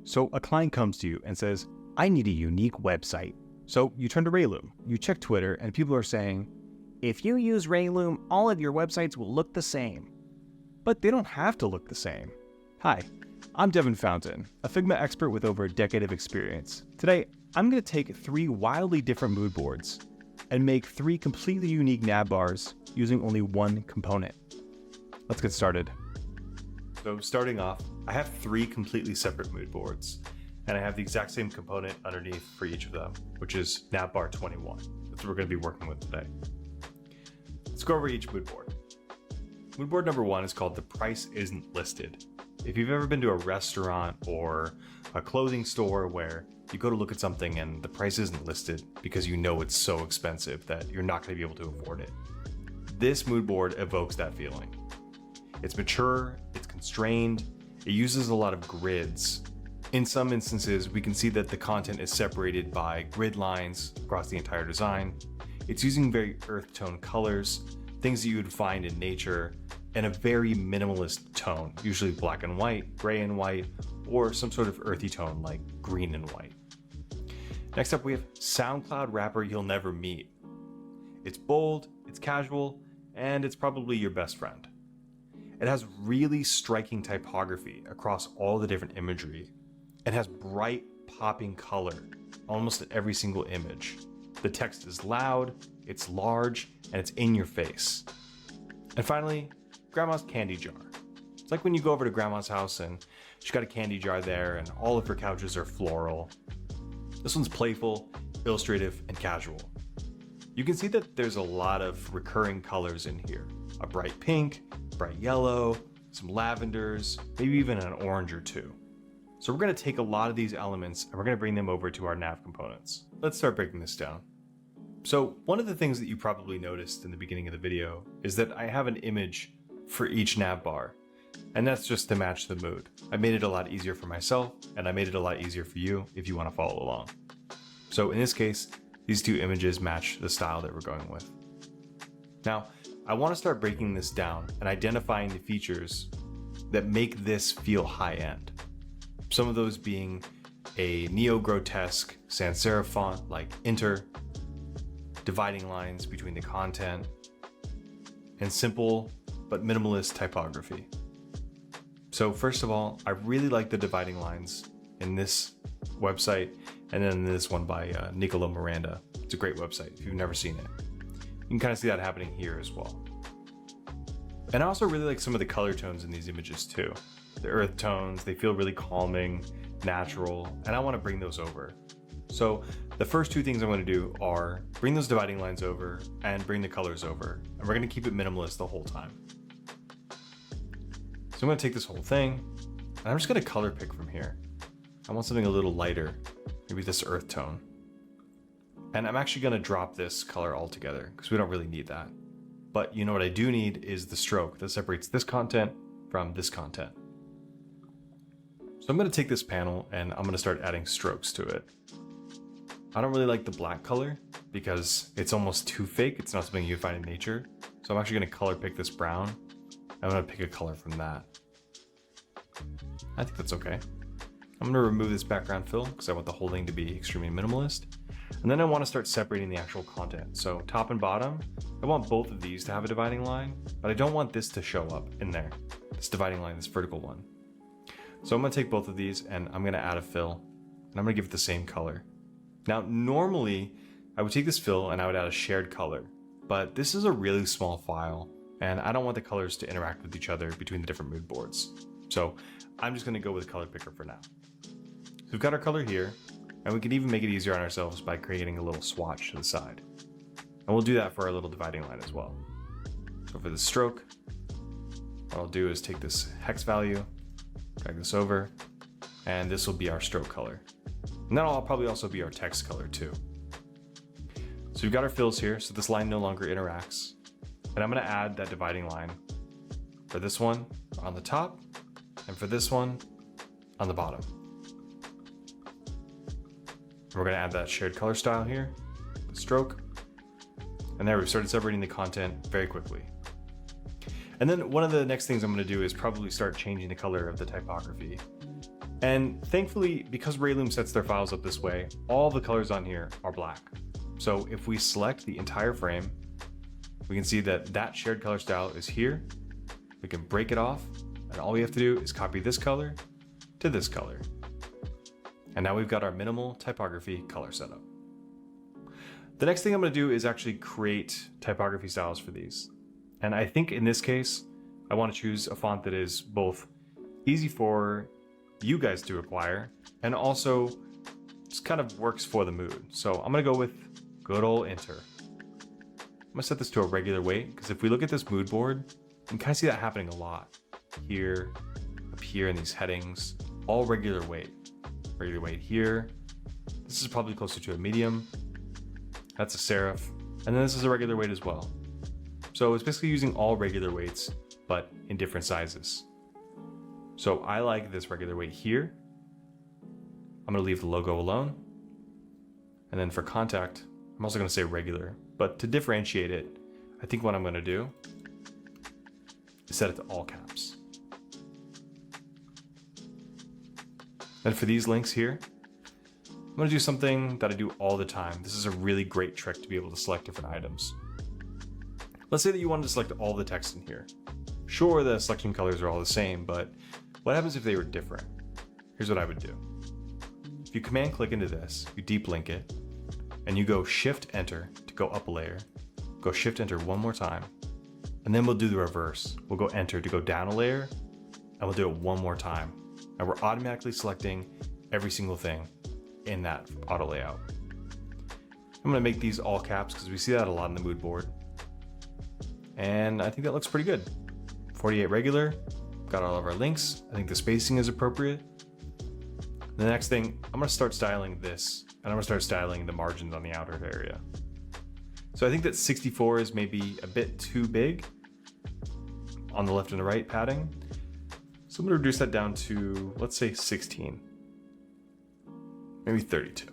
So a client comes to you and says, I need a unique website. So you turn to Relume, you check Twitter, and people are saying, if you use Relume, all of your websites will look the same. But they don't have to look the same. Hi, I'm Devin Fountain, a Figma expert with over a decade of experience. Today, I'm going to take 3 wildly different mood boards and make 3 completely unique Navbars using only one component. Let's get started. So starting off, I have 3 completely separate mood boards, and I have the exact same component underneath for each of them, which is Navbar 21. That's what we're going to be working with today. Let's go over each mood board. Mood board number 1 is called The Price Isn't Listed. If you've ever been to a restaurant or a clothing store where you go to look at something and the price isn't listed because you know it's so expensive that you're not going to be able to afford it, this mood board evokes that feeling. It's mature, it's constrained, it uses a lot of grids. In some instances, we can see that the content is separated by grid lines across the entire design. It's using very earth tone colors, things that you would find in nature, and a very minimalist tone, usually black and white, gray and white, or some sort of earthy tone like green and white. Next up, we have SoundCloud rapper you'll never meet. It's bold, it's casual, and it's probably your best friend. It has really striking typography across all the different imagery. It has bright, popping color almost at every single image. The text is loud, it's large, and it's in your face. And finally, Grandma's candy jar. It's like when you go over to Grandma's house and she's got a candy jar there and all of her couches are floral. This one's playful, illustrative, and casual. You can see that there's a lot of recurring colors in here. A bright pink, bright yellow, some lavenders, maybe even an orange or two. So we're going to take a lot of these elements and we're going to bring them over to our nav components. Let's start breaking this down. So one of the things that you probably noticed in the beginning of the video is that I have an image for each nav bar, and that's just to match the mood. I made it a lot easier for myself, and I made it a lot easier for you if you want to follow along. So in this case, these 2 images match the style that we're going with. Now, I want to start breaking this down and identifying the features that make this feel high-end. Some of those being a neo-grotesque sans serif font like Inter, dividing lines between the content, and simple but minimalist typography. So first of all, I really like the dividing lines in this website and then this one by Niccolo Miranda. It's a great website if you've never seen it. You can kind of see that happening here as well. And I also really like some of the color tones in these images too. The earth tones, they feel really calming, natural, and I want to bring those over. So the first 2 things I'm going to do are bring those dividing lines over and bring the colors over. And we're going to keep it minimalist the whole time. So I'm going to take this whole thing and I'm just going to color pick from here. I want something a little lighter, maybe this earth tone. And I'm actually going to drop this color altogether because we don't really need that. But you know what I do need is the stroke that separates this content from this content. So I'm going to take this panel and I'm going to start adding strokes to it. I don't really like the black color because it's almost too fake. It's not something you find in nature. So I'm actually going to color pick this brown. I'm going to pick a color from that. I think that's okay. I'm going to remove this background fill because I want the whole thing to be extremely minimalist. And then I want to start separating the actual content. So top and bottom, I want both of these to have a dividing line, but I don't want this to show up in there. This dividing line, this vertical one. So I'm going to take both of these and I'm going to add a fill and I'm going to give it the same color. Now, normally I would take this fill and I would add a shared color, but this is a really small file and I don't want the colors to interact with each other between the different mood boards. So I'm just going to go with color picker for now. So we've got our color here, and we can even make it easier on ourselves by creating a little swatch to the side. And we'll do that for our little dividing line as well. So for the stroke, what I'll do is take this hex value, drag this over, and this will be our stroke color. And that'll probably also be our text color too. So we've got our fills here, so this line no longer interacts. And I'm going to add that dividing line for this one on the top and for this one on the bottom. And we're going to add that shared color style here, the stroke. And there we've started separating the content very quickly. And then one of the next things I'm going to do is probably start changing the color of the typography. And thankfully, because Relume sets their files up this way, all the colors on here are black. So if we select the entire frame, we can see that that shared color style is here. We can break it off, and all we have to do is copy this color to this color. And now we've got our minimal typography color setup. The next thing I'm going to do is actually create typography styles for these. And I think in this case, I want to choose a font that is both easy for you guys to acquire and also just kind of works for the mood. So I'm going to go with good old Enter. I'm going to set this to a regular weight because if we look at this mood board, you can kind of see that happening a lot. Here, up here in these headings, all regular weight. Regular weight here. This is probably closer to a medium. That's a serif. And then this is a regular weight as well. So it's basically using all regular weights, but in different sizes. So I like this regular weight here. I'm gonna leave the logo alone. And then for contact, I'm also gonna say regular, but to differentiate it, I think what I'm gonna do is set it to all caps. And for these links here, I'm gonna do something that I do all the time. This is a really great trick to be able to select different items. Let's say that you wanted to select all the text in here. Sure, the selection colors are all the same, but what happens if they were different? Here's what I would do. If you command click into this, you deep link it, and you go Shift Enter to go up a layer, go Shift Enter one more time, and then we'll do the reverse. We'll go Enter to go down a layer, and we'll do it one more time. And we're automatically selecting every single thing in that auto layout. I'm gonna make these all caps because we see that a lot in the mood board. And I think that looks pretty good. 48 regular, got all of our links. I think the spacing is appropriate. The next thing, I'm gonna start styling this, and I'm gonna start styling the margins on the outer area. So I think that 64 is maybe a bit too big on the left and the right padding. So I'm gonna reduce that down to, let's say 16, maybe 32.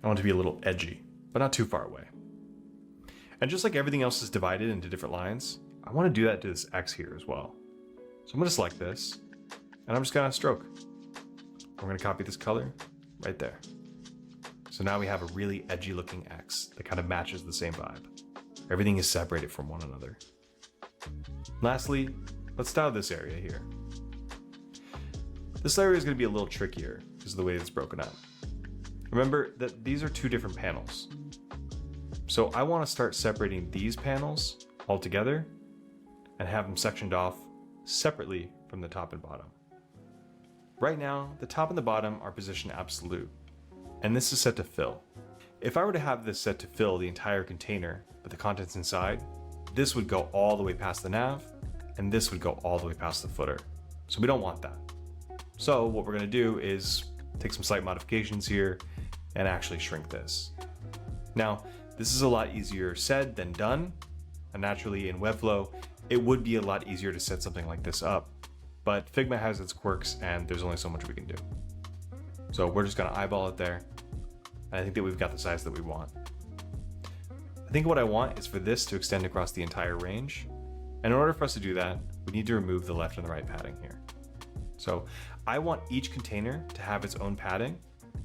I want it to be a little edgy, but not too far away. And just like everything else is divided into different lines, I want to do that to this X here as well. So I'm going to select this, and I'm just going to stroke. We're going to copy this color right there. So now we have a really edgy looking X that kind of matches the same vibe. Everything is separated from one another. Lastly, let's style this area here. This area is going to be a little trickier because of the way it's broken up. Remember that these are two different panels. So I want to start separating these panels all together and have them sectioned off separately from the top and bottom. Right now, the top and the bottom are position absolute, and this is set to fill. If I were to have this set to fill the entire container, but the contents inside, this would go all the way past the nav, and this would go all the way past the footer. So we don't want that. So what we're going to do is take some slight modifications here and actually shrink this. Now, this is a lot easier said than done, and naturally in Webflow, it would be a lot easier to set something like this up, but Figma has its quirks and there's only so much we can do. So we're just gonna eyeball it there, and I think that we've got the size that we want. I think what I want is for this to extend across the entire range, and in order for us to do that, we need to remove the left and the right padding here. So I want each container to have its own padding,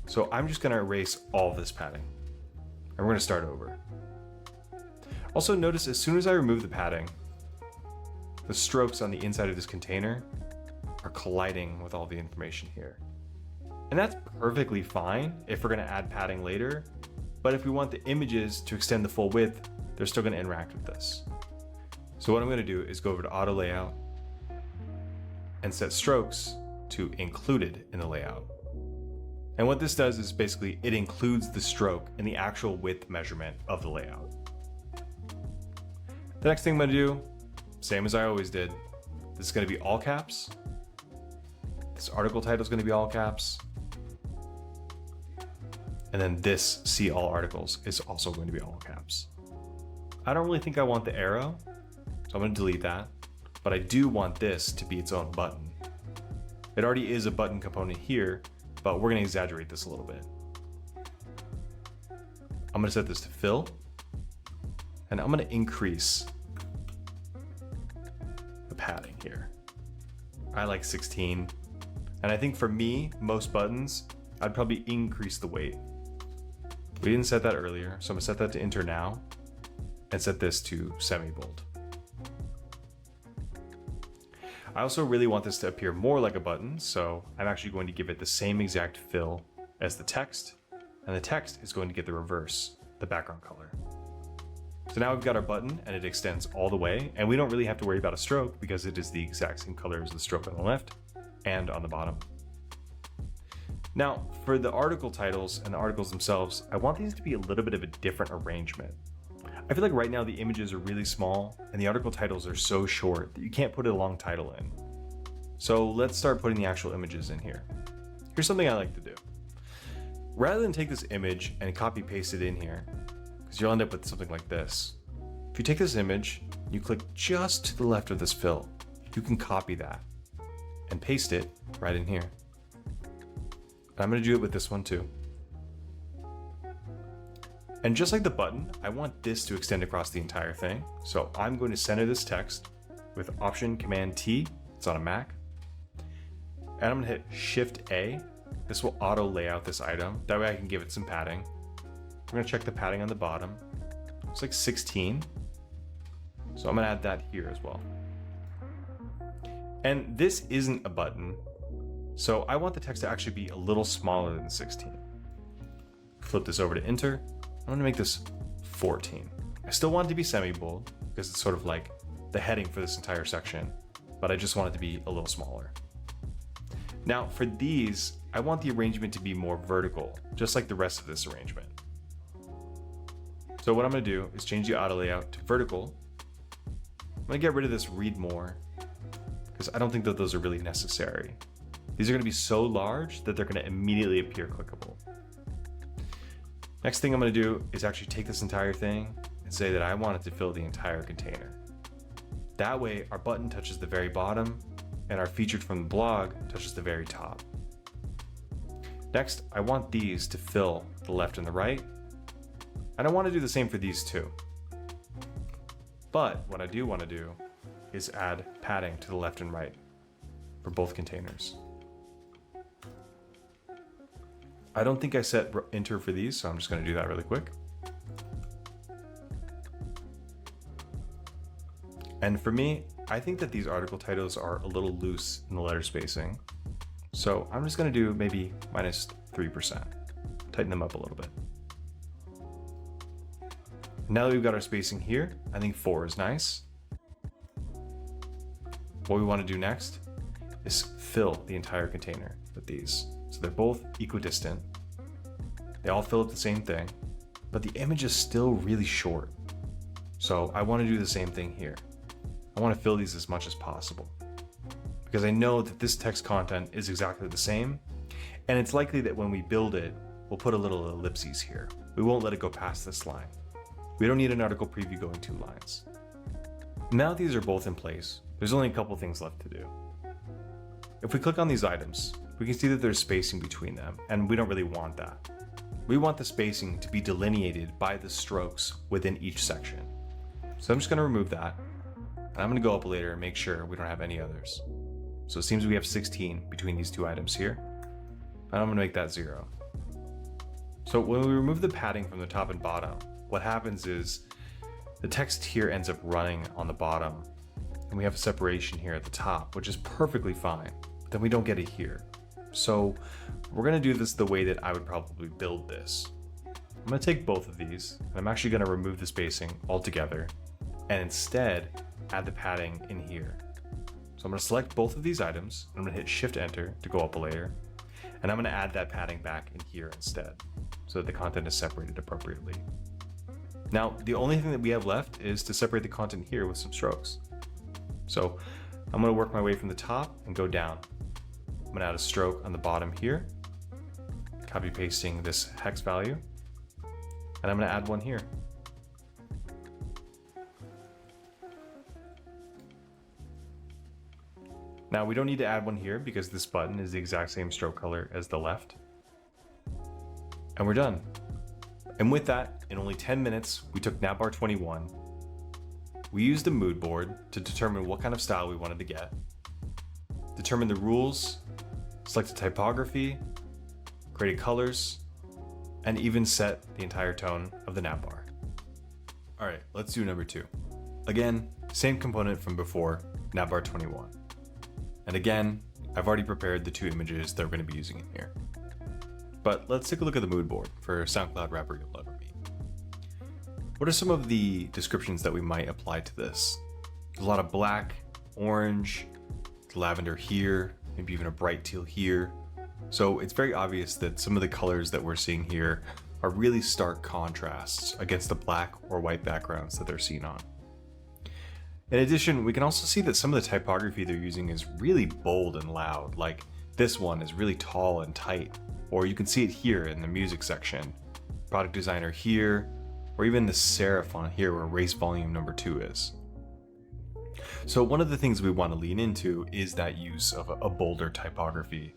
so I'm just gonna erase all of this padding. And we're going to start over. Also notice as soon as I remove the padding, the strokes on the inside of this container are colliding with all the information here. And that's perfectly fine if we're going to add padding later, but if we want the images to extend the full width, they're still going to interact with this. So what I'm going to do is go over to Auto Layout and set strokes to included in the layout. And what this does is basically it includes the stroke in the actual width measurement of the layout. The next thing I'm going to do, same as I always did, this is going to be all caps. This article title is going to be all caps. And then this see all articles is also going to be all caps. I don't really think I want the arrow, so I'm going to delete that. But I do want this to be its own button. It already is a button component here, but we're going to exaggerate this a little bit. I'm going to set this to fill, and I'm going to increase the padding here. I like 16. And I think for me, most buttons, I'd probably increase the weight. We didn't set that earlier, so I'm gonna set that to enter now and set this to semi-bold. I also really want this to appear more like a button, so I'm actually going to give it the same exact fill as the text, and the text is going to get the reverse, the background color. So now we've got our button and it extends all the way, and we don't really have to worry about a stroke because it is the exact same color as the stroke on the left and on the bottom. Now, for the article titles and the articles themselves, I want these to be a little bit of a different arrangement. I feel like right now the images are really small and the article titles are so short that you can't put a long title in. So let's start putting the actual images in here. Here's something I like to do. Rather than take this image and copy paste it in here, because you'll end up with something like this. If you take this image, you click just to the left of this fill, you can copy that and paste it right in here. I'm going to do it with this one too. And just like the button, I want this to extend across the entire thing. So I'm going to center this text with Option Command T. It's on a Mac. And I'm going to hit Shift A. This will auto lay out this item. That way I can give it some padding. I'm going to check the padding on the bottom. It's like 16. So I'm going to add that here as well. And this isn't a button. So I want the text to actually be a little smaller than 16. Flip this over to enter. I'm going to make this 14. I still want it to be semi-bold because it's sort of like the heading for this entire section, but I just want it to be a little smaller. Now for these, I want the arrangement to be more vertical, just like the rest of this arrangement. So what I'm going to do is change the auto layout to vertical. I'm going to get rid of this read more because I don't think that those are really necessary. These are going to be so large that they're going to immediately appear clickable. Next thing I'm going to do is actually take this entire thing and say that I want it to fill the entire container. That way our button touches the very bottom and our featured from the blog touches the very top. Next, I want these to fill the left and the right. And I want to do the same for these too. But what I do want to do is add padding to the left and right for both containers. I don't think I set enter for these, so I'm just going to do that really quick. And for me, I think that these article titles are a little loose in the letter spacing. So I'm just going to do maybe -3%. Tighten them up a little bit. Now that we've got our spacing here, I think 4 is nice. What we want to do next is fill the entire container with these. So they're both equidistant. They all fill up the same thing, but the image is still really short. So I want to do the same thing here. I want to fill these as much as possible because I know that this text content is exactly the same. And it's likely that when we build it, we'll put a little ellipses here. We won't let it go past this line. We don't need an article preview going 2 lines. Now that these are both in place, there's only a couple things left to do. If we click on these items, we can see that there's spacing between them, and we don't really want that. We want the spacing to be delineated by the strokes within each section. So I'm just going to remove that, and I'm going to go up later and make sure we don't have any others. So it seems we have 16 between these 2 items here, and I'm going to make that 0. So when we remove the padding from the top and bottom, what happens is the text here ends up running on the bottom, and we have a separation here at the top, which is perfectly fine, but then we don't get it here. So we're going to do this the way that I would probably build this. I'm going to take both of these, and I'm actually going to remove the spacing altogether, and instead add the padding in here. So I'm going to select both of these items, and I'm going to hit Shift Enter to go up a layer, and I'm going to add that padding back in here instead, so that the content is separated appropriately. Now, the only thing that we have left is to separate the content here with some strokes. So I'm going to work my way from the top and go down. I'm going to add a stroke on the bottom here, copy pasting this hex value, and I'm going to add one here. Now we don't need to add one here because this button is the exact same stroke color as the left. And we're done. And with that, in only 10 minutes, we took Navbar 21. We used a mood board to determine what kind of style we wanted to get, determine the rules, select a typography, create colors, and even set the entire tone of the navbar. All right, let's do number 2. Again, same component from before, navbar 21. And again, I've already prepared the 2 images that we're going to be using in here. But let's take a look at the mood board for SoundCloud rapper You'll Never Be. What are some of the descriptions that we might apply to this? There's a lot of black, orange, lavender here, maybe even a bright teal here. So it's very obvious that some of the colors that we're seeing here are really stark contrasts against the black or white backgrounds that they're seen on. In addition, we can also see that some of the typography they're using is really bold and loud, like this one is really tall and tight, or you can see it here in the music section, product designer here, or even the serif on here where race volume number 2 is. So one of the things we want to lean into is that use of a bolder typography,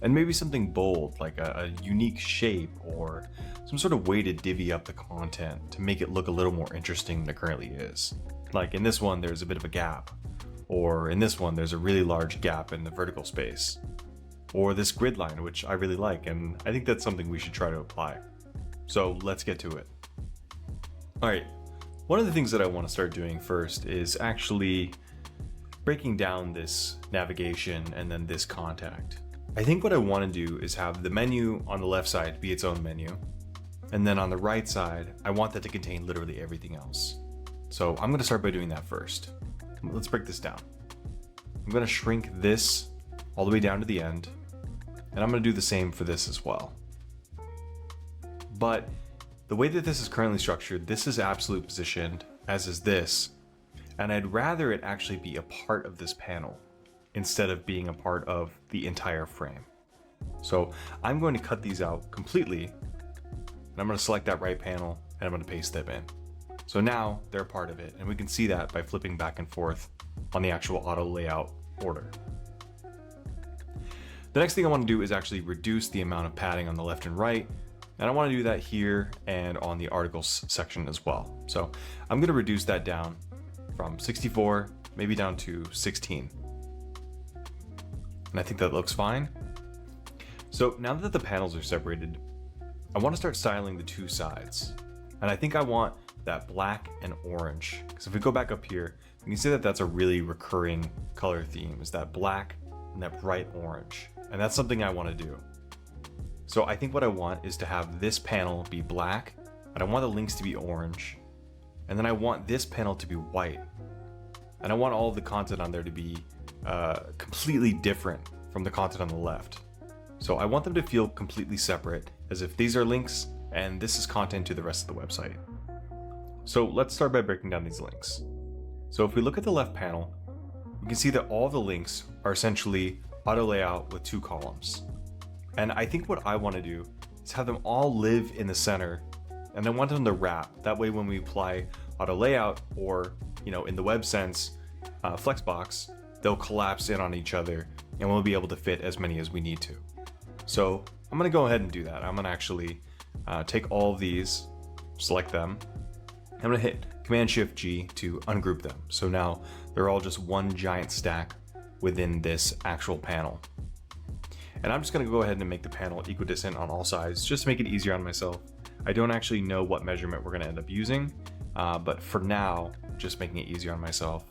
and maybe something bold like a unique shape or some sort of way to divvy up the content to make it look a little more interesting than it currently is. Like in this one, there's a bit of a gap, or in this one, there's a really large gap in the vertical space, or this grid line, which I really like, and I think that's something we should try to apply. So let's get to it. All right, one of the things that I want to start doing first is actually breaking down this navigation and then this contact. I think what I want to do is have the menu on the left side be its own menu, and then on the right side, I want that to contain literally everything else. So I'm going to start by doing that first. Let's break this down. I'm going to shrink this all the way down to the end, and I'm going to do the same for this as well. But the way that this is currently structured, this is absolute positioned, as is this, and I'd rather it actually be a part of this panel instead of being a part of the entire frame. So I'm going to cut these out completely, and I'm going to select that right panel, and I'm going to paste them in. So now they're a part of it, and we can see that by flipping back and forth on the actual auto layout order. The next thing I want to do is actually reduce the amount of padding on the left and right, and I want to do that here and on the articles section as well. So I'm going to reduce that down from 64, maybe down to 16. And I think that looks fine. So now that the panels are separated, I want to start styling the 2 sides. And I think I want that black and orange, because if we go back up here, you can see that that's a really recurring color theme, is that black and that bright orange. And that's something I want to do. So I think what I want is to have this panel be black, and I want the links to be orange, and then I want this panel to be white. And I want all of the content on there to be completely different from the content on the left. So I want them to feel completely separate, as if these are links and this is content to the rest of the website. So let's start by breaking down these links. So if we look at the left panel, we can see that all the links are essentially auto layout with 2 columns. And I think what I want to do is have them all live in the center, and I want them to wrap. That way when we apply auto layout, or in the web sense, Flexbox, they'll collapse in on each other and we'll be able to fit as many as we need to. So I'm going to go ahead and do that. I'm going to actually take all of these, select them. I'm going to hit Command-Shift-G to ungroup them. So now they're all just one giant stack within this actual panel. And I'm just going to go ahead and make the panel equidistant on all sides, just to make it easier on myself. I don't actually know what measurement we're going to end up using, but for now, just making it easier on myself.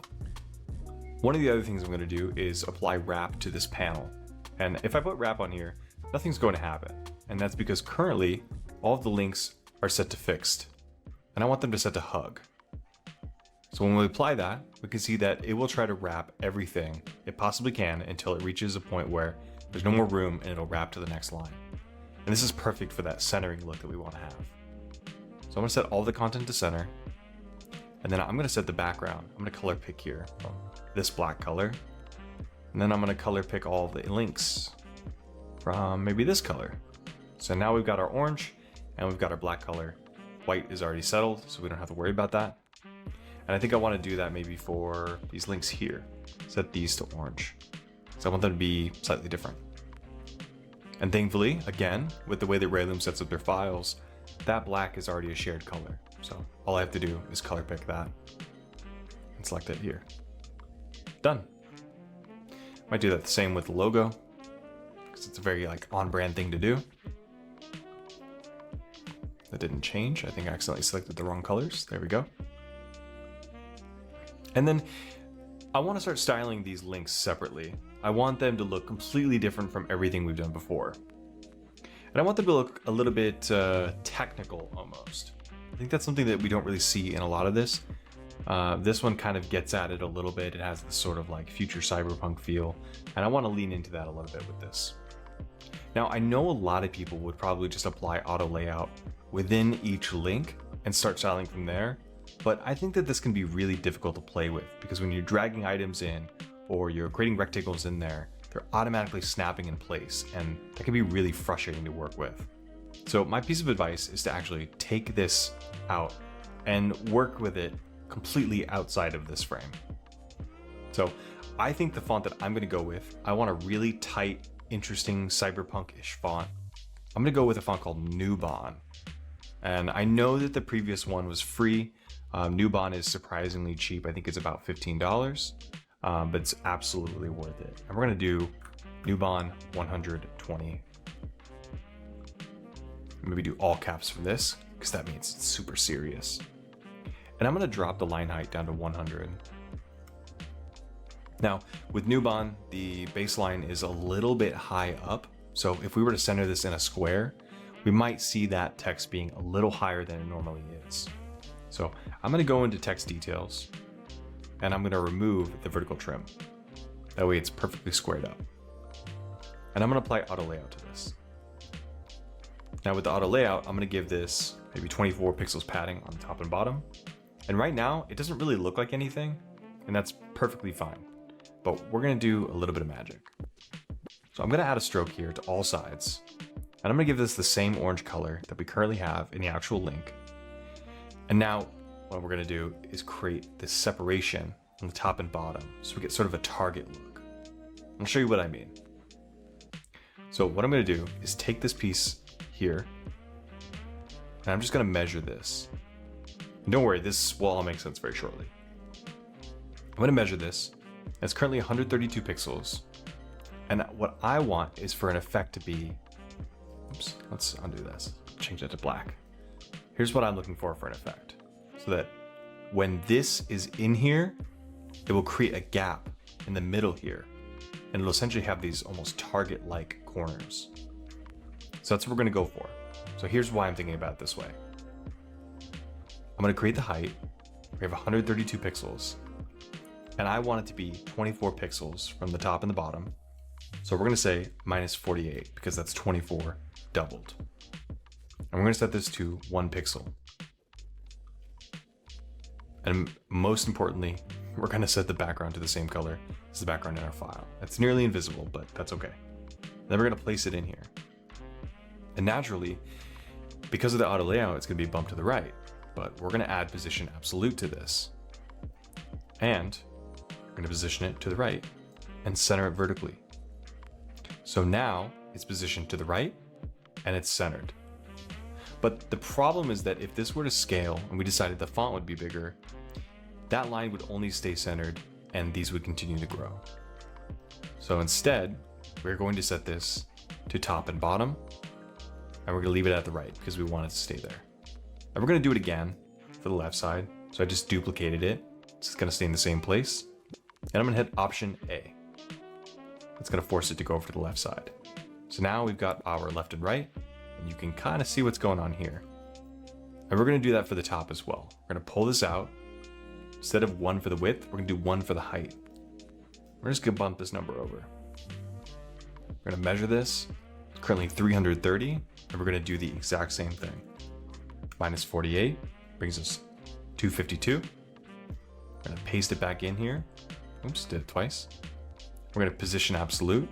One of the other things I'm going to do is apply wrap to this panel. And if I put wrap on here, nothing's going to happen. And that's because currently all of the links are set to fixed, and I want them to set to hug. So when we apply that, we can see that it will try to wrap everything it possibly can until it reaches a point where there's no more room and it'll wrap to the next line. And this is perfect for that centering look that we want to have. So I'm going to set all the content to center, and then I'm going to set the background. I'm going to color pick here from this black color, and then I'm going to color pick all the links from maybe this color. So now we've got our orange and we've got our black color. White is already settled, so we don't have to worry about that. And I think I want to do that maybe for these links here. Set these to orange, so I want them to be slightly different. And thankfully, again, with the way that Relume sets up their files, that black is already a shared color. So all I have to do is color pick that and select it here. Done. Might do that the same with the logo, because because it's a very like on-brand thing to do. That didn't change. I think I accidentally selected the wrong colors. There we go. And then I want to start styling these links separately. I want them to look completely different from everything we've done before. And I want them to look a little bit technical almost. I think that's something that we don't really see in a lot of this. This one kind of gets at it a little bit. It has this sort of like future cyberpunk feel. And I want to lean into that a little bit with this. Now, I know a lot of people would probably just apply auto layout within each link and start styling from there. But I think that this can be really difficult to play with because when you're dragging items in or you're creating rectangles in there, they're automatically snapping in place, and that can be really frustrating to work with. So my piece of advice is to actually take this out and work with it completely outside of this frame. So I think the font that I'm going to go with, I want a really tight, interesting cyberpunk-ish font. I'm going to go with a font called Navbar. And I know that the previous one was free. Navbar is surprisingly cheap. I think it's about $15, but it's absolutely worth it. And we're going to do Navbar 120. Maybe do all caps for this because that means it's super serious. And I'm going to drop the line height down to 100. Now with Navbar, the baseline is a little bit high up. So if we were to center this in a square, we might see that text being a little higher than it normally is. So I'm going to go into text details and I'm going to remove the vertical trim. That way it's perfectly squared up. And I'm going to apply auto layout to this. Now with the auto layout, I'm going to give this maybe 24 pixels padding on the top and bottom. And right now it doesn't really look like anything, and that's perfectly fine. But we're going to do a little bit of magic. So I'm going to add a stroke here to all sides. And I'm going to give this the same orange color that we currently have in the actual link. And now what we're going to do is create this separation on the top and bottom so we get sort of a target look. I'll show you what I mean. So what I'm going to do is take this piece here and I'm just going to measure this. And don't worry, this will all make sense very shortly. I'm going to measure this. It's currently 132 pixels. And what I want is for an effect to be, oops, let's undo this, change that to black. Here's what I'm looking for an effect. So that when this is in here, it will create a gap in the middle here. And it'll essentially have these almost target-like corners. So that's what we're gonna go for. So here's why I'm thinking about it this way. I'm gonna create the height. We have 132 pixels. And I want it to be 24 pixels from the top and the bottom. So we're gonna say minus 48 because that's 24 doubled. And we're gonna set this to 1 pixel. And most importantly, we're gonna set the background to the same color as the background in our file. It's nearly invisible, but that's okay. Then we're gonna place it in here. And naturally, because of the auto layout, it's gonna be bumped to the right, but we're gonna add position absolute to this. And we're gonna position it to the right and center it vertically. So now it's positioned to the right and it's centered. But the problem is that if this were to scale and we decided the font would be bigger, that line would only stay centered and these would continue to grow. So instead, we're going to set this to top and bottom, and we're gonna leave it at the right because we want it to stay there. And we're gonna do it again for the left side. So I just duplicated it. It's gonna stay in the same place. And I'm gonna hit Option A. It's gonna force it to go over to the left side. So now we've got our left and right, and you can kind of see what's going on here. And we're gonna do that for the top as well. We're gonna pull this out. Instead of 1 for the width, we're gonna do 1 for the height. We're just gonna bump this number over. We're gonna measure this. It's currently 330, and we're gonna do the exact same thing. Minus 48 brings us 252. We're gonna paste it back in here. Oops, did it twice. We're gonna position absolute,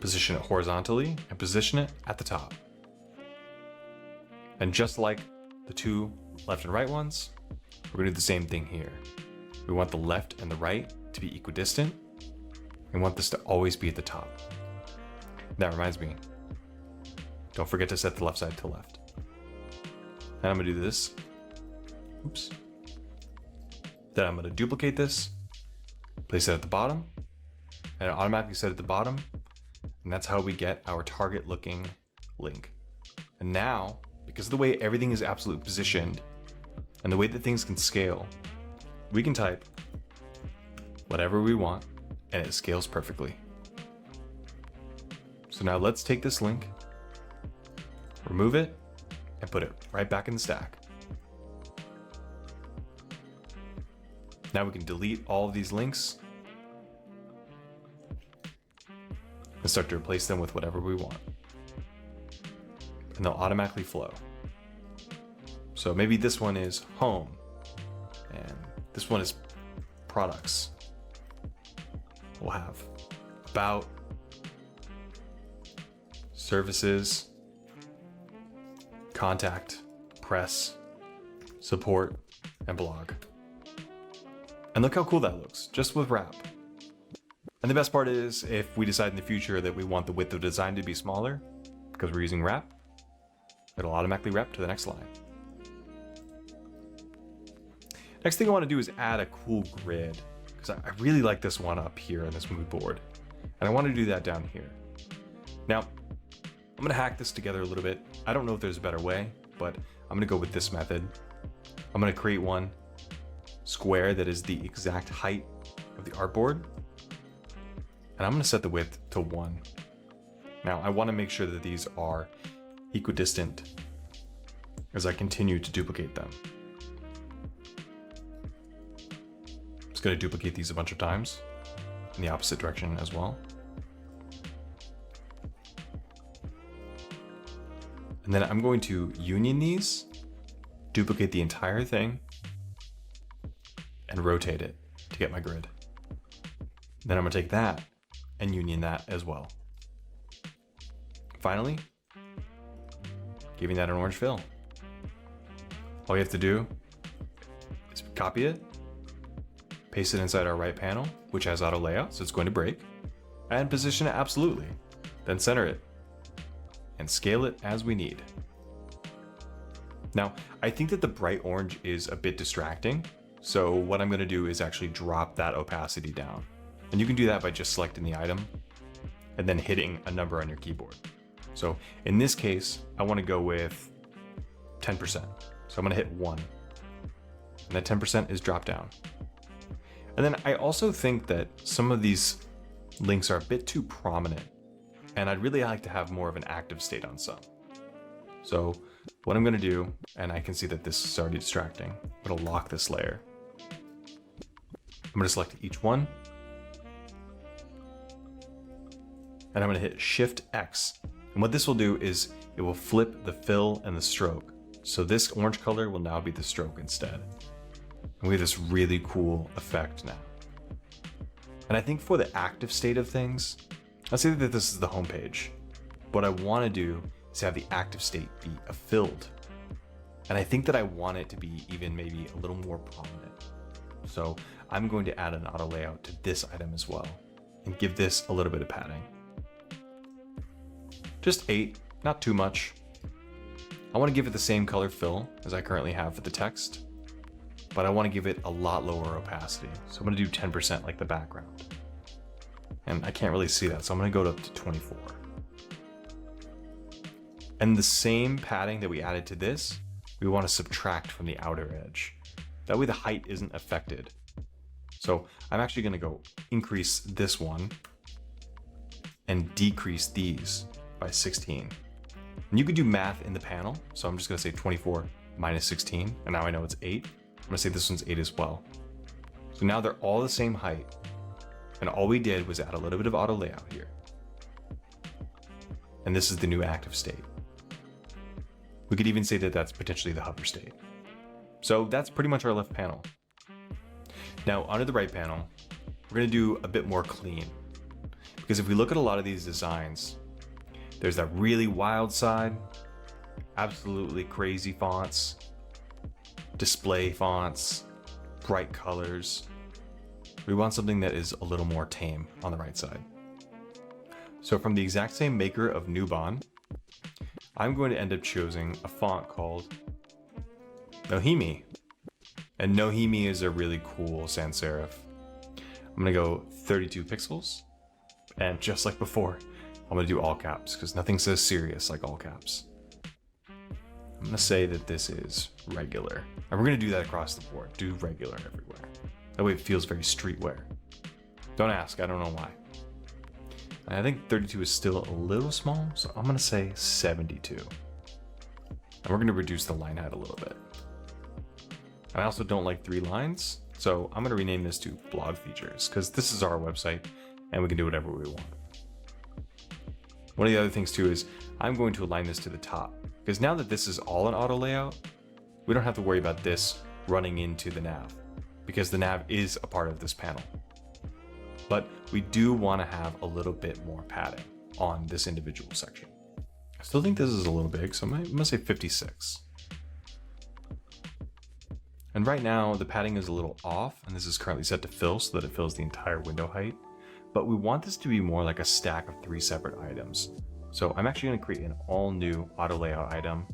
position it horizontally, and position it at the top. And just like the two left and right ones, we're gonna do the same thing here. We want the left and the right to be equidistant. We want this to always be at the top. That reminds me, don't forget to set the left side to left. And I'm gonna do this. Oops. Then I'm gonna duplicate this, place it at the bottom, and it automatically set at the bottom And that's how we get our target looking link. And now, because of the way everything is absolutely positioned and the way that things can scale, we can type whatever we want and it scales perfectly. So now let's take this link, remove it, and put it right back in the stack. Now we can delete all of these links and start to replace them with whatever we want. And they'll automatically flow. So maybe this one is home, and this one is products. We'll have about, services, contact, press, support, and blog. And look how cool that looks, just with wrap. And the best part is, if we decide in the future that we want the width of design to be smaller, because we're using wrap, it'll automatically wrap to the next line. Next thing I want to do is add a cool grid, because I really like this one up here on this mood board. And I want to do that down here. Now, I'm going to hack this together a little bit. I don't know if there's a better way, but I'm going to go with this method. I'm going to create one square that is the exact height of the artboard. And I'm going to set the width to 1. Now, I want to make sure that these are equidistant as I continue to duplicate them. I'm just going to duplicate these a bunch of times in the opposite direction as well. And then I'm going to union these, duplicate the entire thing, and rotate it to get my grid. Then I'm going to take that and union that as well. Finally, giving that an orange fill. All you have to do is copy it, paste it inside our right panel, which has auto layout, so it's going to break, and position it absolutely. Then center it and scale it as we need. Now, I think that the bright orange is a bit distracting, so what I'm going to do is actually drop that opacity down. And you can do that by just selecting the item and then hitting a number on your keyboard. So in this case, I want to go with 10%. So I'm going to hit 1. And that 10% is drop down. And then I also think that some of these links are a bit too prominent, and I'd really like to have more of an active state on some. So what I'm going to do, and I can see that this is already distracting, I'm going to lock this layer. I'm going to select each one, and I'm going to hit Shift X. And what this will do is it will flip the fill and the stroke. So this orange color will now be the stroke instead. And we have this really cool effect now. And I think for the active state of things, let's say that this is the home page. What I want to do is have the active state be a filled. And I think that I want it to be even maybe a little more prominent. So I'm going to add an auto layout to this item as well and give this a little bit of padding. Just 8, not too much. I want to give it the same color fill as I currently have for the text, but I want to give it a lot lower opacity. So I'm going to do 10% like the background. And I can't really see that, so I'm going to go up to 24. And the same padding that we added to this, we want to subtract from the outer edge. That way the height isn't affected. So I'm actually going to go increase this one and decrease these by 16. And you could do math in the panel. So I'm just going to say 24 minus 16. And now I know it's 8. I'm going to say this one's 8 as well. So now they're all the same height. And all we did was add a little bit of auto layout here. And this is the new active state. We could even say that that's potentially the hover state. So that's pretty much our left panel. Now onto the right panel, we're going to do a bit more clean. Because if we look at a lot of these designs, there's that really wild side, absolutely crazy fonts, display fonts, bright colors. We want something that is a little more tame on the right side. So from the exact same maker of Navbar, I'm going to end up choosing a font called Nohimi. And Nohimi is a really cool sans serif. I'm going to go 32 pixels. And just like before, I'm gonna do all caps because nothing says serious like all caps. I'm gonna say that this is regular. And we're gonna do that across the board. Do regular everywhere. That way it feels very streetwear. Don't ask, I don't know why. And I think 32 is still a little small, so I'm gonna say 72. And we're gonna reduce the line height a little bit. I also don't like 3 lines, so I'm gonna rename this to blog features because this is our website and we can do whatever we want. One of the other things too is I'm going to align this to the top because now that this is all an auto layout, we don't have to worry about this running into the nav because the nav is a part of this panel. But we do want to have a little bit more padding on this individual section. I still think this is a little big, so I'm gonna say 56. And right now the padding is a little off, and this is currently set to fill so that it fills the entire window height. But we want this to be more like a stack of 3 separate items. So I'm actually going to create an all new auto layout item.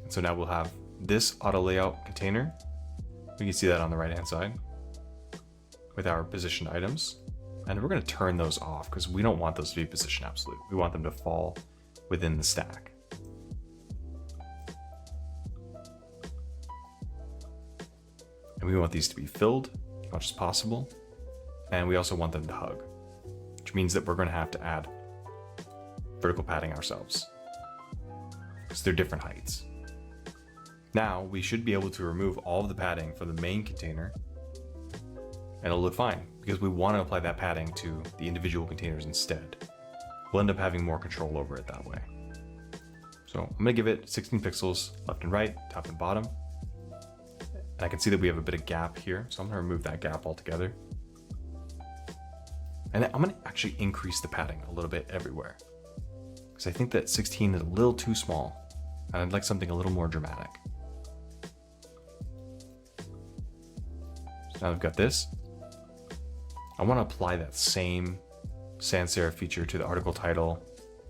And so now we'll have this auto layout container. We can see that on the right hand side with our positioned items. And we're going to turn those off because we don't want those to be position absolute. We want them to fall within the stack. And we want these to be filled as much as possible. And we also want them to hug, which means that we're going to have to add vertical padding ourselves because they're different heights. Now we should be able to remove all of the padding from the main container and it'll look fine because we want to apply that padding to the individual containers instead. We'll end up having more control over it that way. So I'm going to give it 16 pixels left and right, top and bottom. And I can see that we have a bit of gap here, so I'm going to remove that gap altogether. And I'm going to actually increase the padding a little bit everywhere because I think that 16 is a little too small and I'd like something a little more dramatic. So now we've got this. I want to apply that same sans serif feature to the article title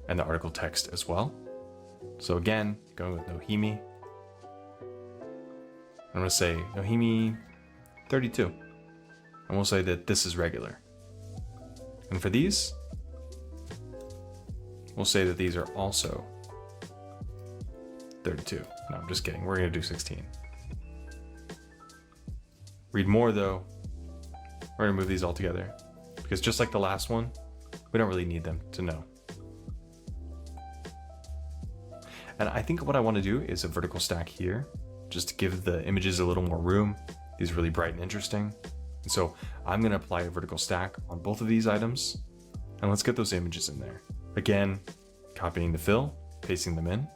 and the article text as well. So again, going with Nohimi. I'm going to say Nohimi 32. And we'll say that this is regular. And for these, we'll say that these are also 32. No, I'm just kidding. We're going to do 16. Read more though. We're going to move these all together because just like the last one, we don't really need them to know. And I think what I want to do is a vertical stack here just to give the images a little more room. These are really bright and interesting. And so I'm going to apply a vertical stack on both of these items and let's get those images in there. Again, copying the fill, pasting them in.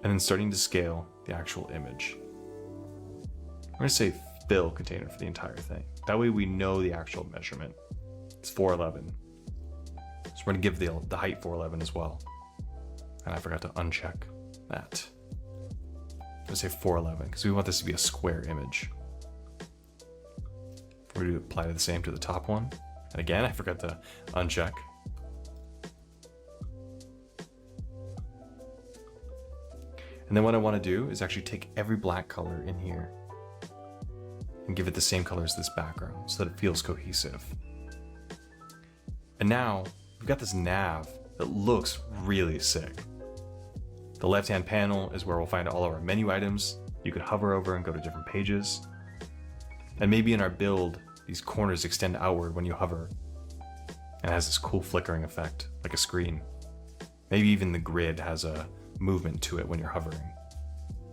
And then starting to scale the actual image. I'm going to say fill container for the entire thing. That way we know the actual measurement. It's 411. So we're going to give the height 411 as well. And I forgot to uncheck that. I'm going to say 411 because we want this to be a square image. We're going to apply the same to the top one. And again, I forgot to uncheck. And then what I want to do is actually take every black color in here and give it the same color as this background so that it feels cohesive. And now we've got this nav that looks really sick. The left-hand panel is where we'll find all of our menu items. You can hover over and go to different pages. And maybe in our build, these corners extend outward when you hover and it has this cool flickering effect, like a screen. Maybe even the grid has a movement to it when you're hovering.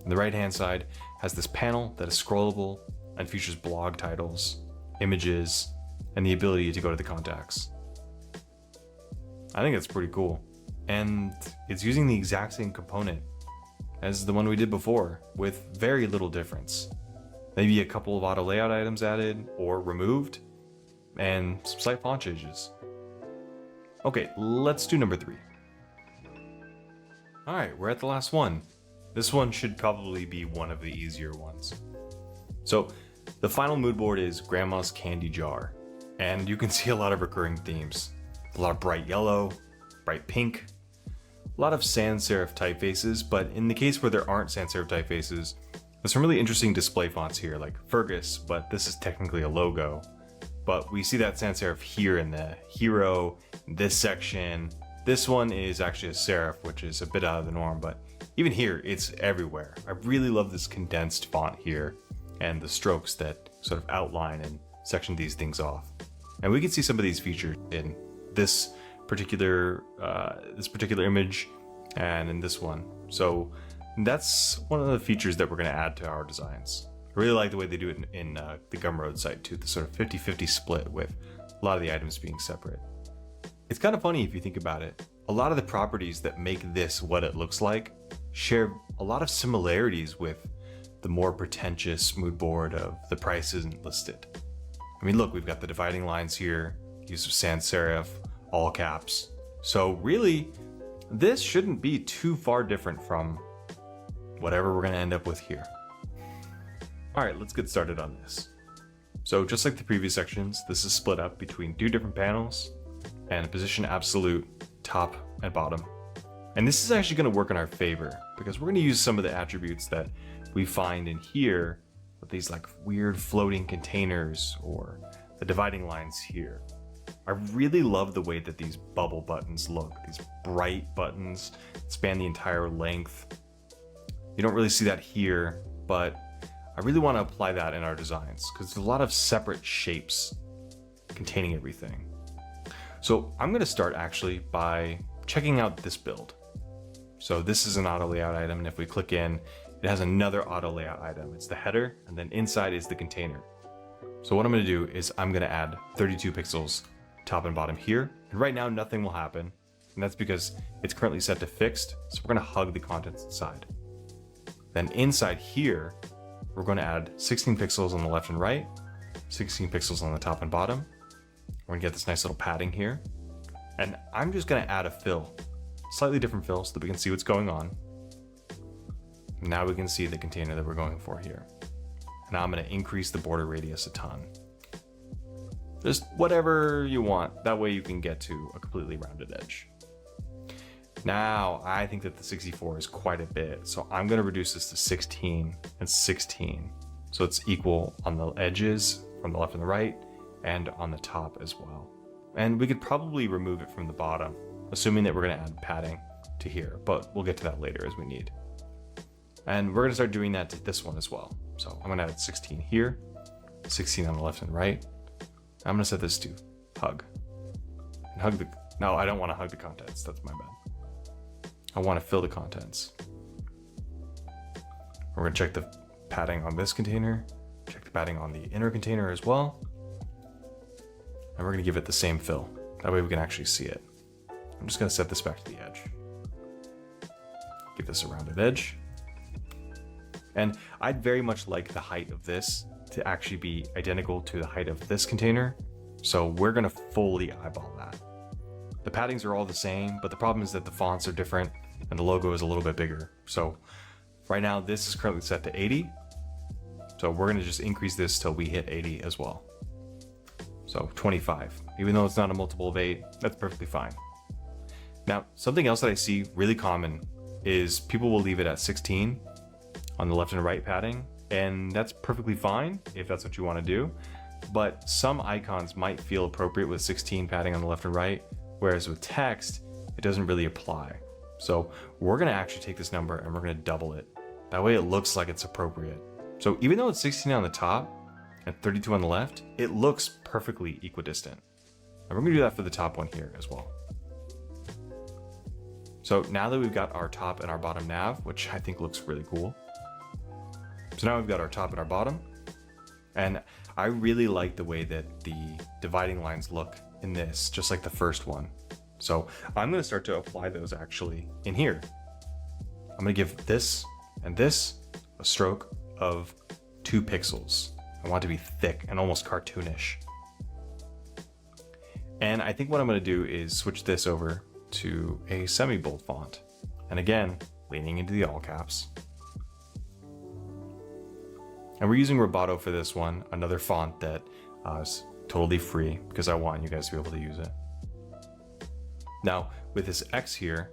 And the right-hand side has this panel that is scrollable and features blog titles, images, and the ability to go to the contacts. I think that's pretty cool. And it's using the exact same component as the one we did before with very little difference. Maybe a couple of auto layout items added or removed and some slight font changes. Okay, let's do number 3. All right, we're at the last one. This one should probably be one of the easier ones. So the final mood board is Grandma's Candy Jar. And you can see a lot of recurring themes. A lot of bright yellow, bright pink, a lot of sans serif typefaces, but in the case where there aren't sans serif typefaces, there's some really interesting display fonts here like Fergus, but this is technically a logo. but we see that sans serif here in the hero, this section. This one is actually a serif, which is a bit out of the norm, but even here, it's everywhere. I really love this condensed font here and the strokes that sort of outline and section these things off. And we can see some of these features in this particular image and in this one. So that's one of the features that we're going to add to our designs. I really like the way they do it in the Gumroad site too, the sort of 50-50 split with a lot of the items being separate. It's kind of funny if you think about it. A lot of the properties that make this what it looks like share a lot of similarities with the more pretentious mood board of the price isn't listed. I mean, look, we've got the dividing lines here, use of sans serif, all caps. So really, this shouldn't be too far different from whatever we're going to end up with here. All right, let's get started on this. So just like the previous sections, this is split up between 2 different panels and position absolute, top and bottom. And this is actually going to work in our favor because we're going to use some of the attributes that we find in here with these like weird floating containers or the dividing lines here. I really love the way that these bubble buttons look, these bright buttons span the entire length. You don't really see that here, but I really want to apply that in our designs because there's a lot of separate shapes containing everything. So I'm going to start actually by checking out this build. So this is an auto layout item, and if we click in, it has another auto layout item. It's the header, and then inside is the container. So what I'm going to do is I'm going to add 32 pixels top and bottom here, and right now nothing will happen, and that's because it's currently set to fixed, so we're going to hug the contents inside. Then inside here, we're going to add 16 pixels on the left and right, 16 pixels on the top and bottom. We're going to get this nice little padding here, and I'm just going to add a fill, slightly different fill so that we can see what's going on. Now we can see the container that we're going for here. And now I'm going to increase the border radius a ton. Just whatever you want. That way you can get to a completely rounded edge. Now, I think that the 64 is quite a bit. So I'm going to reduce this to 16 and 16. So it's equal on the edges from the left and the right and on the top as well. And we could probably remove it from the bottom, assuming that we're going to add padding to here, but we'll get to that later as we need. And we're going to start doing that to this one as well. So I'm going to add 16 here, 16 on the left and right. I'm going to set this to hug. And hug the, no, I don't want to hug the contents. That's my bad. I want to fill the contents. We're going to check the padding on this container, check the padding on the inner container as well. And we're going to give it the same fill. That way we can actually see it. I'm just going to set this back to the edge. Give this a rounded edge. And I'd very much like the height of this to actually be identical to the height of this container. So we're going to fully eyeball that. The paddings are all the same, but the problem is that the fonts are different and the logo is a little bit bigger. So right now this is currently set to 80. So we're going to just increase this till we hit 80 as well. So 25, even though it's not a multiple of 8, that's perfectly fine. Now, something else that I see really common is people will leave it at 16 on the left and right padding, and that's perfectly fine if that's what you want to do. But some icons might feel appropriate with 16 padding on the left and right, whereas with text, it doesn't really apply. So we're going to actually take this number and we're going to double it. That way it looks like it's appropriate. So even though it's 16 on the top and 32 on the left, it looks perfectly equidistant. And we're going to do that for the top one here as well. So now that we've got our top and our bottom nav, which I think looks really cool. So now we've got our top and our bottom. And I really like the way that the dividing lines look in this, just like the first one. So I'm going to start to apply those actually in here. I'm going to give this and this a stroke of 2 pixels. I want it to be thick and almost cartoonish. And I think what I'm going to do is switch this over to a semi-bold font. And again, leaning into the all caps. And we're using Roboto for this one, another font that is totally free because I want you guys to be able to use it. Now, with this X here,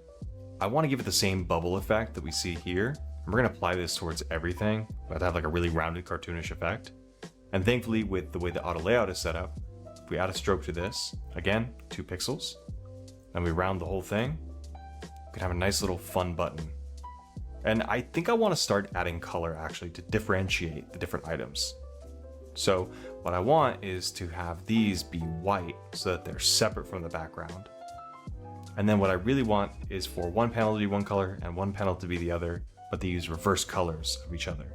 I want to give it the same bubble effect that we see here. And we're going to apply this towards everything, but to have like a really rounded cartoonish effect. And thankfully, with the way the auto layout is set up, we add a stroke to this, again, 2 pixels, and we round the whole thing, we can have a nice little fun button. And I think I want to start adding color actually to differentiate the different items. So what I want is to have these be white so that they're separate from the background. And then what I really want is for one panel to be one color and one panel to be the other, but they use reverse colors of each other.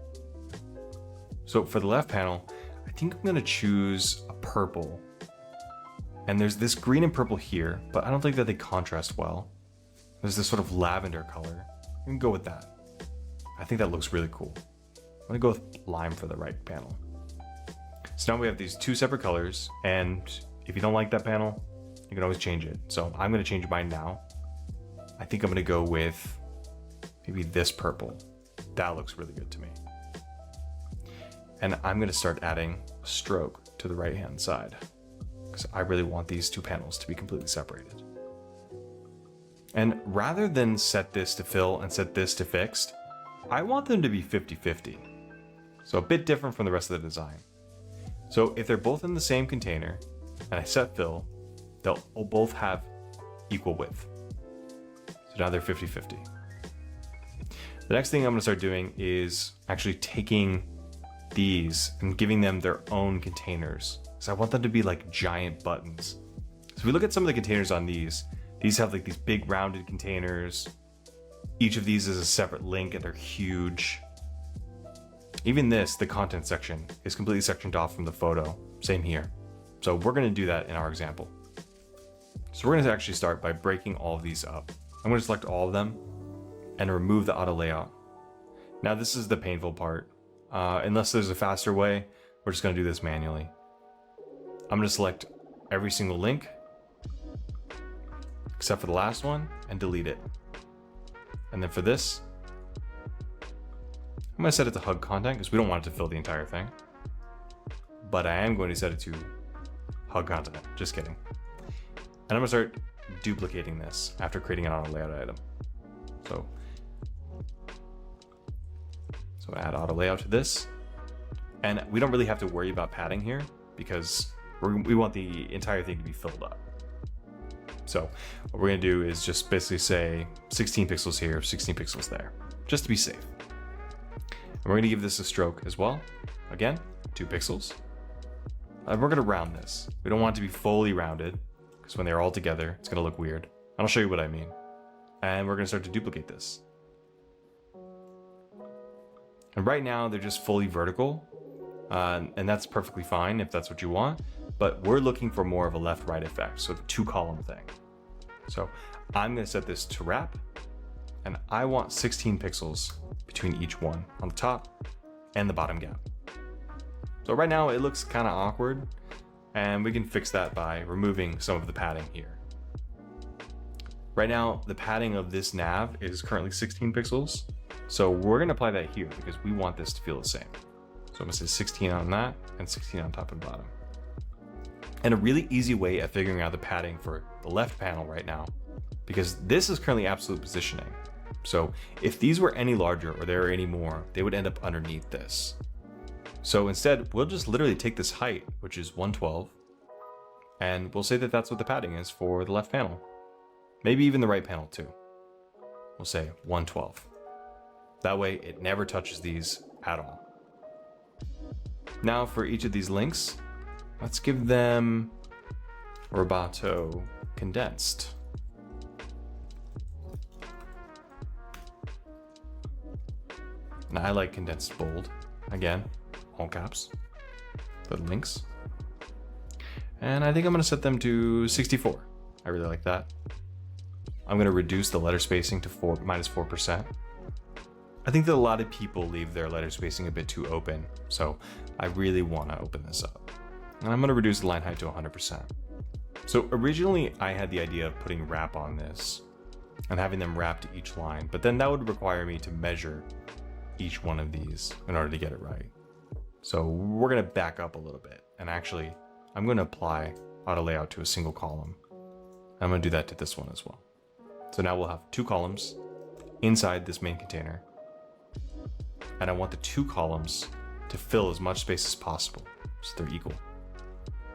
So for the left panel, I think I'm gonna choose a purple. And there's this green and purple here, but I don't think that they contrast well. There's this sort of lavender color. I'm gonna go with that. I think that looks really cool. I'm gonna go with lime for the right panel. So now we have these 2 separate colors, and if you don't like that panel, you can always change it. So I'm gonna change mine now. I think I'm gonna go with maybe this purple. That looks really good to me. And I'm gonna start adding a stroke to the right-hand side because I really want these 2 panels to be completely separated. And rather than set this to fill and set this to fixed, I want them to be 50-50. So a bit different from the rest of the design. So if they're both in the same container and I set fill, they'll both have equal width. So now they're 50-50. The next thing I'm gonna start doing is actually taking these and giving them their own containers. So I want them to be like giant buttons. So if we look at some of the containers on these have like these big rounded containers. Each of these is a separate link and they're huge. Even this, the content section, is completely sectioned off from the photo. Same here. So we're gonna do that in our example. So we're gonna actually start by breaking all of these up. I'm gonna select all of them and remove the auto layout. Now this is the painful part. Unless there's a faster way, we're just gonna do this manually. I'm gonna select every single link, except for the last one, and delete it. And then for this, I'm gonna set it to hug content because we don't want it to fill the entire thing. But I am going to set it to hug content, just kidding. And I'm gonna start duplicating this after creating an auto layout item. So add auto layout to this. And we don't really have to worry about padding here because we want the entire thing to be filled up. So what we're gonna do is just basically say 16 pixels here, 16 pixels there, just to be safe. And we're gonna give this a stroke as well. Again, 2 pixels. And we're gonna round this. We don't want it to be fully rounded because when they're all together, it's gonna look weird. And I'll show you what I mean. And we're gonna start to duplicate this. And right now they're just fully vertical. And that's perfectly fine if that's what you want, but we're looking for more of a left-right effect, so the 2-column thing. So I'm gonna set this to wrap, and I want 16 pixels between each one on the top and the bottom gap. So right now it looks kind of awkward, and we can fix that by removing some of the padding here. Right now, the padding of this nav is currently 16 pixels, so we're gonna apply that here because we want this to feel the same. So I'm gonna say 16 on that and 16 on top and bottom. And a really easy way of figuring out the padding for the left panel right now, because this is currently absolute positioning. So if these were any larger or there were any more, they would end up underneath this. So instead, we'll just literally take this height, which is 112, and we'll say that that's what the padding is for the left panel. Maybe even the right panel too. We'll say 112. That way it never touches these at all. Now for each of these links, let's give them Roboto condensed. And I like condensed bold. Again, all caps, the links. And I think I'm gonna set them to 64. I really like that. I'm gonna reduce the letter spacing to -4%. I think that a lot of people leave their letter spacing a bit too open, so I really wanna open this up. And I'm gonna reduce the line height to 100%. So originally I had the idea of putting wrap on this and having them wrap to each line, but then that would require me to measure each one of these in order to get it right. So we're gonna back up a little bit, and actually I'm gonna apply auto layout to a single column. I'm gonna do that to this one as well. So now we'll have 2 columns inside this main container, and I want the 2 columns to fill as much space as possible so they're equal.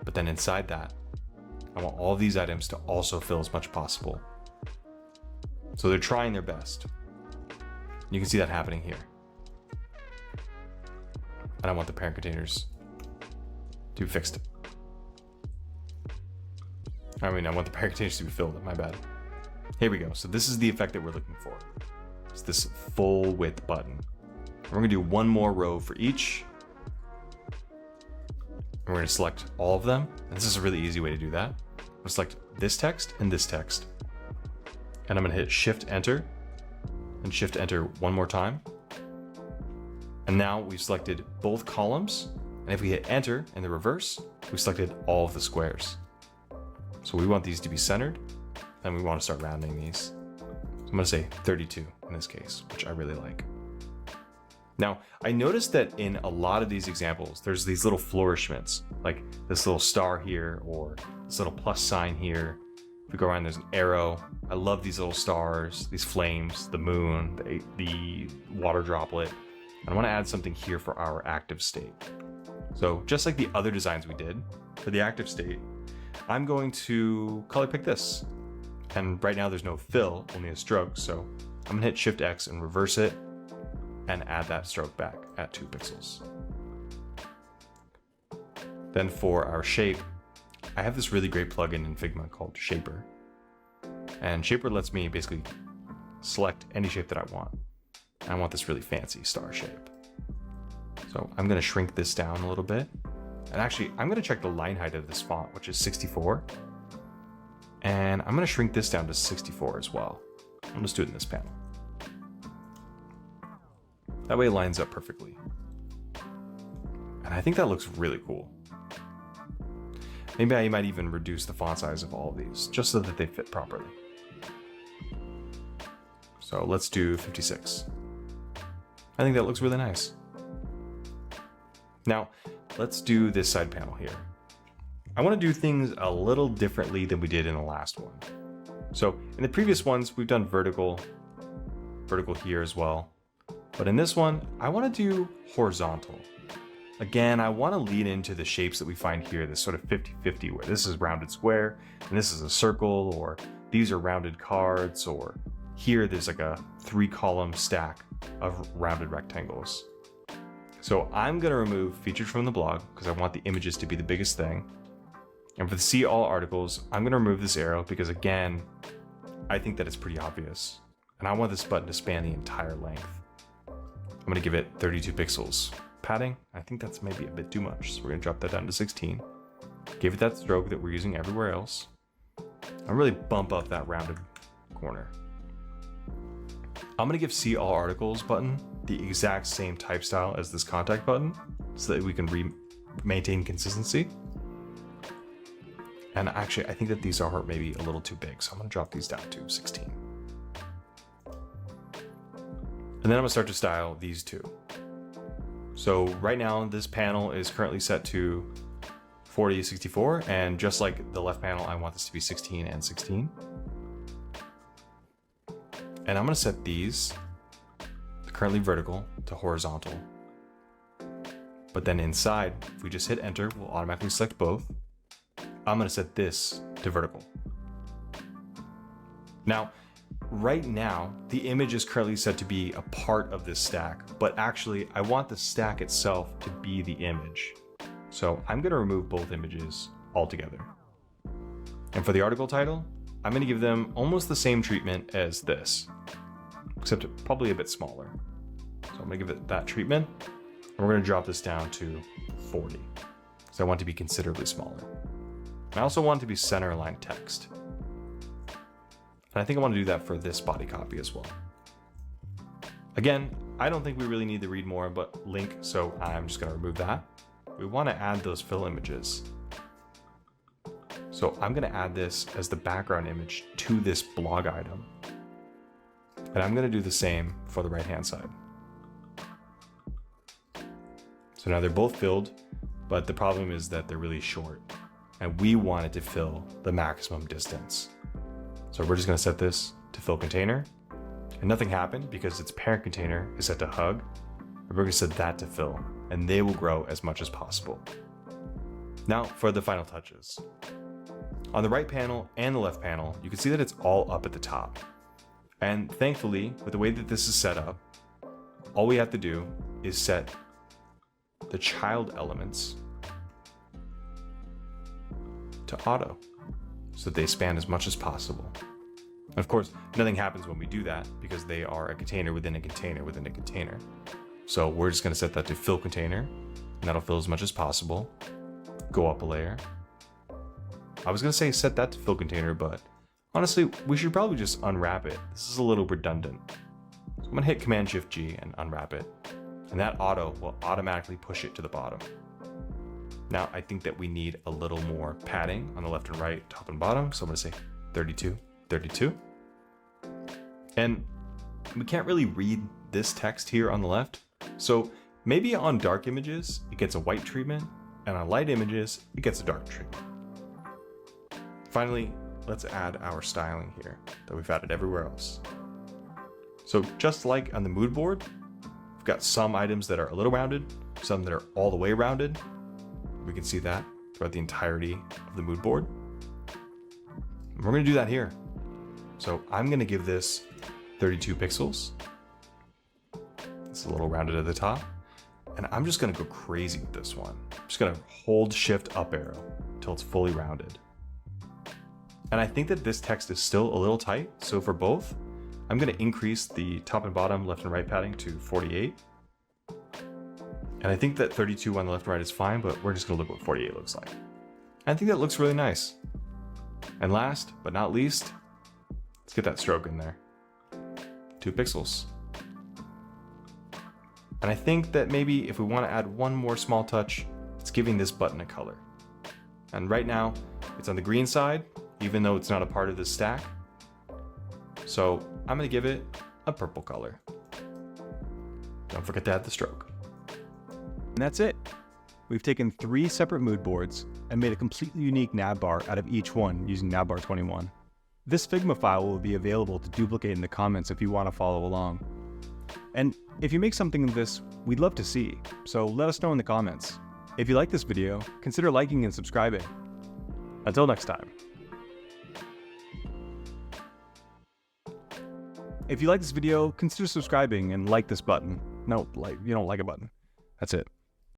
But then inside that, I want all of these items to also fill as much as possible. So they're trying their best. You can see that happening here. And I want the parent containers to be fixed. I want the parent containers to be filled, my bad. Here we go. So this is the effect that we're looking for. It's this full width button. We're gonna do one more row for each. And we're gonna select all of them. And this is a really easy way to do that. I'm gonna select this text and this text. And I'm gonna hit Shift Enter and Shift Enter one more time. And now we've selected both columns. And if we hit Enter in the reverse, we've selected all of the squares. So we want these to be centered, and we want to start rounding these. So I'm gonna say 32 in this case, which I really like. Now, I noticed that in a lot of these examples, there's these little flourishments, like this little star here, or this little plus sign here. If we go around, there's an arrow. I love these little stars, these flames, the moon, the water droplet. And I want to add something here for our active state. So just like the other designs we did, for the active state, I'm going to color pick this. And right now there's no fill, only a stroke. So I'm gonna hit Shift X and reverse it and add that stroke back at 2 pixels. Then for our shape, I have this really great plugin in Figma called Shaper. And Shaper lets me basically select any shape that I want. I want this really fancy star shape. So I'm gonna shrink this down a little bit. And actually, I'm gonna check the line height of this font, which is 64. And I'm gonna shrink this down to 64 as well. I'll just do it in this panel. That way it lines up perfectly. And I think that looks really cool. Maybe I might even reduce the font size of all of these, just so that they fit properly. So let's do 56. I think that looks really nice. Now, let's do this side panel here. I want to do things a little differently than we did in the last one. So in the previous ones, we've done vertical here as well. But in this one, I want to do horizontal. Again, I want to lean into the shapes that we find here, this sort of 50-50, where this is rounded square, and this is a circle, or these are rounded cards, or here there's like a 3-column stack of rounded rectangles. So I'm going to remove featured from the blog because I want the images to be the biggest thing. And for the see all articles, I'm going to remove this arrow because, again, I think that it's pretty obvious. And I want this button to span the entire length. I'm going to give it 32 pixels. Padding, I think that's maybe a bit too much. So we're going to drop that down to 16. Give it that stroke that we're using everywhere else. And really bump up that rounded corner. I'm going to give see all articles button the exact same type style as this contact button so that we can maintain consistency. And actually, I think that these are maybe a little too big, so I'm going to drop these down to 16. And then I'm going to start to style these two. So right now, this panel is currently set to 40/64, and just like the left panel, I want this to be 16 and 16. And I'm going to set these, currently vertical, to horizontal. But then inside, if we just hit enter, we'll automatically select both. I'm going to set this to vertical. Now, right now, the image is currently set to be a part of this stack, but actually I want the stack itself to be the image. So I'm going to remove both images altogether. And for the article title, I'm going to give them almost the same treatment as this, except probably a bit smaller. So I'm going to give it that treatment, and we're going to drop this down to 40, because I want it to be considerably smaller. I also want it to be center aligned text. And I think I want to do that for this body copy as well. Again, I don't think we really need to read more but link, so I'm just going to remove that. We want to add those fill images. So I'm going to add this as the background image to this blog item. And I'm going to do the same for the right-hand side. So now they're both filled, but the problem is that they're really short. And we want it to fill the maximum distance. So we're just going to set this to fill container. And nothing happened because its parent container is set to hug. And we're going to set that to fill. And they will grow as much as possible. Now for the final touches. On the right panel and the left panel, you can see that it's all up at the top. And thankfully, with the way that this is set up, all we have to do is set the child elements to auto so that they span as much as possible. Of course, nothing happens when we do that because they are a container within a container within a container. So we're just going to set that to fill container, and that'll fill as much as possible. Go up a layer. I was going to say set that to fill container, but honestly, we should probably just unwrap it. This is a little redundant. So I'm going to hit Command-Shift-G and unwrap it. And that auto will automatically push it to the bottom. Now, I think that we need a little more padding on the left and right, top and bottom. So I'm going to say 32, 32. And we can't really read this text here on the left. So maybe on dark images, it gets a white treatment, and on light images, it gets a dark treatment. Finally, let's add our styling here that we've added everywhere else. So just like on the mood board, we've got some items that are a little rounded, some that are all the way rounded. We can see that throughout the entirety of the mood board. And we're going to do that here. So I'm going to give this 32 pixels. It's a little rounded at the top. And I'm just going to go crazy with this one. I'm just going to hold Shift up arrow until it's fully rounded. And I think that this text is still a little tight. So for both, I'm going to increase the top and bottom left and right padding to 48. And I think that 32 on the left and right is fine, but we're just going to look what 48 looks like. I think that looks really nice. And last but not least, let's get that stroke in there. 2 pixels. And I think that maybe if we want to add one more small touch, it's giving this button a color. And right now, it's on the green side, even though it's not a part of this stack. So I'm going to give it a purple color. Don't forget to add the stroke. And that's it. We've taken 3 separate mood boards and made a completely unique navbar out of each one using Navbar 21. This Figma file will be available to duplicate in the comments if you want to follow along. And if you make something of this, we'd love to see, so let us know in the comments. If you like this video, consider liking and subscribing. Until next time. If you like this video, consider subscribing and like this button. No, you don't like a button. That's it.